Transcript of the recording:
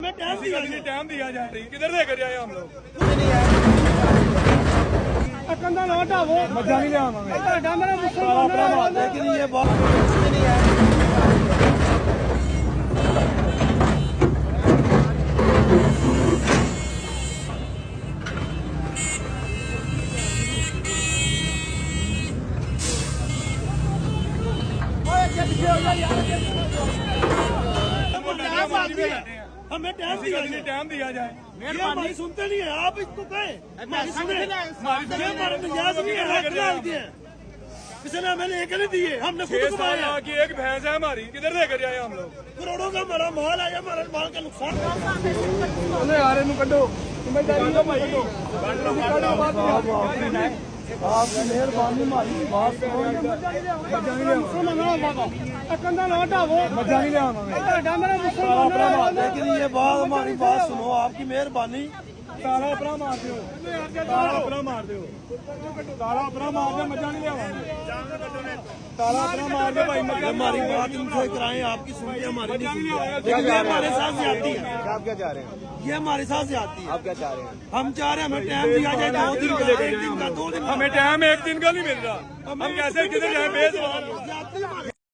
time दिया जाए किधर लेकर जाए हम लोग कंधा ना हटाओ मजा नहीं लिया मेरा मुसलमान लेकिन ये बहुत नहीं है हमें टाइम दिया जाए हमारी सुनते नहीं है आप इसको कहें हमारे मिजाज नहीं है हक डालते हैं किसी ने हमें लेकर नहीं दिए हमने खुद कमाया की एक भैंस है हमारी किधर लेकर जाए हम लोग करोड़ों का हमारा माल आया हमारे माल का नुकसान यार इन कड्डो आपकी मेहरबानी हमारी बात कंधा ना हटाओ मजा नहीं लिया मेरा मुसलमान लेकिन ये बात हमारी बात सुनो आपकी मेहरबानी ताला अपना मार दो ताला अपना मार दो ताला अपना मार दो मजा नहीं लिया ताला अपना मार दो भाई हमारी बात उनसे कराएं आपकी सुनते हमारी नहीं सुनते ये हमारे साथ ज्यादती है आप क्या चाह रहे हैं ये हमारे साथ ज्यादती है आप क्या चाह रहे हैं हम चाह रहे हैं हमें टाइम दिया जाए 2 दिन का 1 दिन का 2 दिन हमें टाइम 1 दिन का नहीं मिल रहा हम कैसे किधर जाए बेजबान